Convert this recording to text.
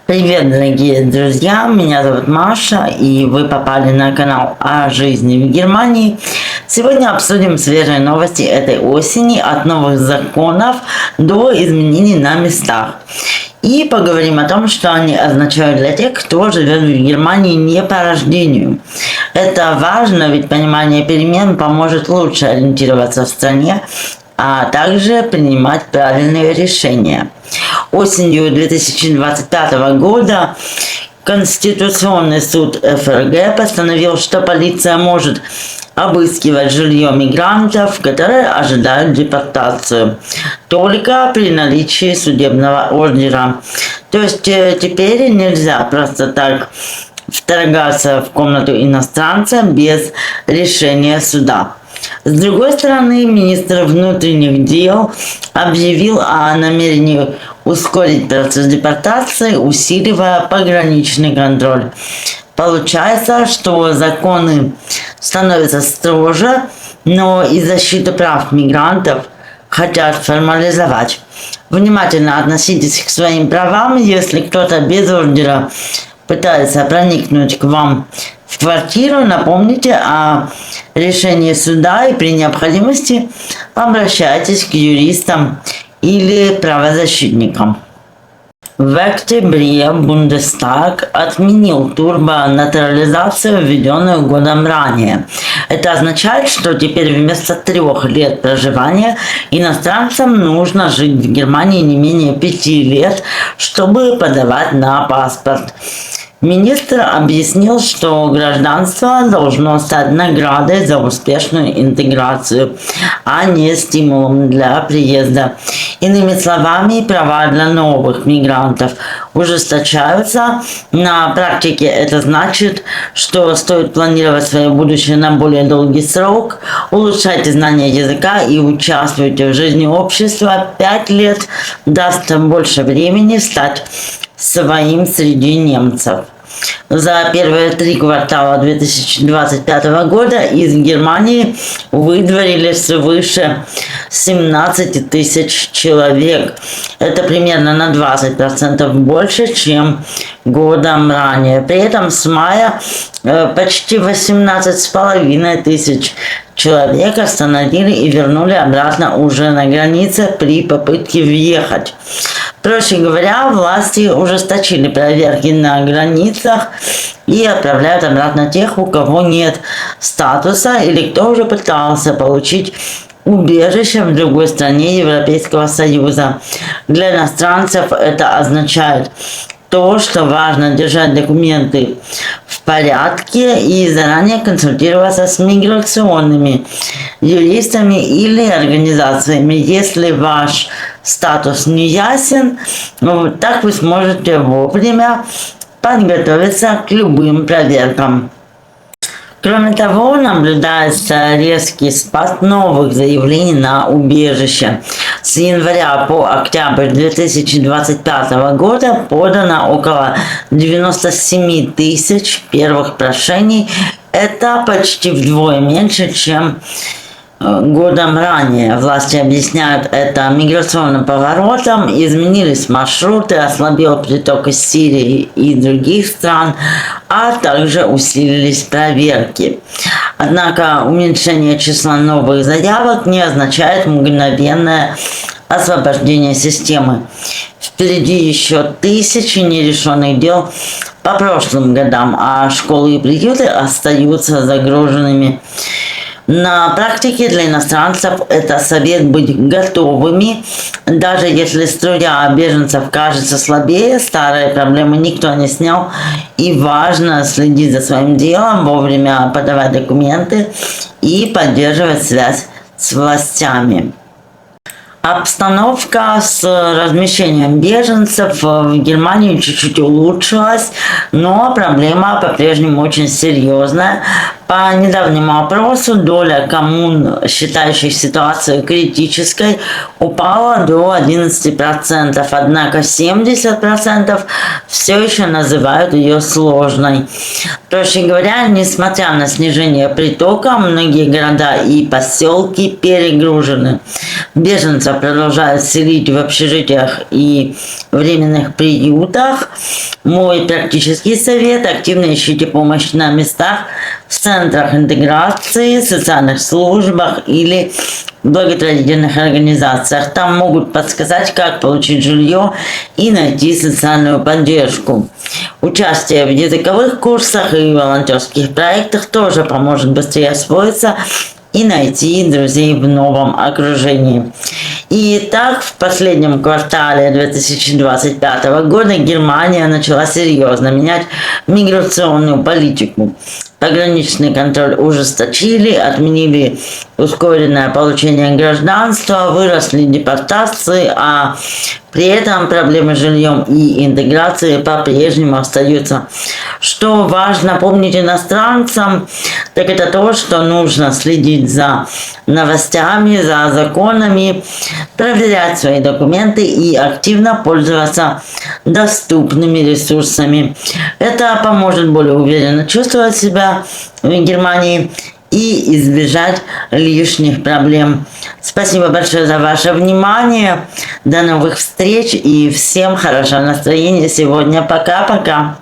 Привет, дорогие друзья! Меня зовут Маша, и вы попали на канал о жизни в Германии. Сегодня обсудим свежие новости этой осени, от новых законов до изменений на местах. И поговорим о том, что они означают для тех, кто живет в Германии не по рождению. Это важно, ведь понимание перемен поможет лучше ориентироваться в стране, а также принимать правильные решения. Осенью 2025 года Конституционный суд ФРГ постановил, что полиция может обыскивать жилье мигрантов, которые ожидают депортацию, только при наличии судебного ордера. То есть теперь нельзя просто так вторгаться в комнату иностранца без решения суда. С другой стороны, министр внутренних дел объявил о намерении ускорить процесс депортации, усиливая пограничный контроль. Получается, что законы становятся строже, но и защиту прав мигрантов хотят формализовать. Внимательно относитесь к своим правам, если кто-то без ордера пытается проникнуть к вам в квартиру, напомните о решении суда и при необходимости обращайтесь к юристам или правозащитникам. В октябре Бундестаг отменил турбонатурализацию, введенную годом ранее. Это означает, что теперь вместо 3 лет проживания иностранцам нужно жить в Германии не менее 5 лет, чтобы подавать на паспорт. Министр объяснил, что гражданство должно стать наградой за успешную интеграцию, а не стимулом для приезда. Иными словами, права для новых мигрантов ужесточаются. На практике это значит, что стоит планировать свое будущее на более долгий срок, улучшайте знания языка и участвуйте в жизни общества. 5 лет даст больше времени стать своим среди немцев. За первые 3 квартала 2025 года из Германии выдворили свыше 17 тысяч человек. Это примерно на 20% больше, чем годом ранее. При этом с мая почти 18,5 тысяч человек остановили и вернули обратно уже на границе при попытке въехать. Проще говоря, власти ужесточили проверки на границах и отправляют обратно тех, у кого нет статуса или кто уже пытался получить убежище в другой стране Европейского Союза. Для иностранцев это означает то, что важно держать документы в порядке и заранее консультироваться с миграционными юристами или организациями. Если ваш статус не ясен, так вы сможете вовремя подготовиться к любым проверкам. Кроме того, наблюдается резкий спад новых заявлений на убежище. С января по октябрь 2025 года подано около 97 тысяч первых прошений. Это почти вдвое меньше, чем годом ранее. Власти объясняют это миграционным поворотом, изменились маршруты, ослабел приток из Сирии и других стран, а также усилились проверки. Однако уменьшение числа новых заявок не означает мгновенное освобождение системы. Впереди еще тысячи нерешенных дел по прошлым годам, а школы и приюты остаются загруженными. На практике для иностранцев это совет быть готовыми, даже если струя беженцев кажется слабее, старые проблемы никто не снял, и важно следить за своим делом, вовремя подавать документы и поддерживать связь с властями. Обстановка с размещением беженцев в Германии чуть-чуть улучшилась, но проблема по-прежнему очень серьезная. По недавнему опросу доля коммун, считающих ситуацию критической, упала до 11%, однако 70% все еще называют ее сложной. Проще говоря, несмотря на снижение притока, многие города и поселки перегружены. Беженцев продолжают селить в общежитиях и временных приютах. Мой практический совет – активно ищите помощь на местах, в центрах интеграции, социальных службах или благотворительных организациях. Там могут подсказать, как получить жилье и найти социальную поддержку. Участие в языковых курсах и волонтерских проектах тоже поможет быстрее освоиться и найти друзей в новом окружении. Итак, в последнем квартале 2025 года Германия начала серьезно менять миграционную политику. Пограничный контроль ужесточили, отменили ускоренное получение гражданства, выросли депортации, а при этом проблемы с жильем и интеграцией по-прежнему остаются. Что важно помнить иностранцам, так это то, что нужно следить за новостями, за законами, проверять свои документы и активно пользоваться доступными ресурсами. Это поможет более уверенно чувствовать себя в Германии и избежать лишних проблем. Спасибо большое за ваше внимание. До новых встреч и всем хорошего настроения сегодня. Пока-пока.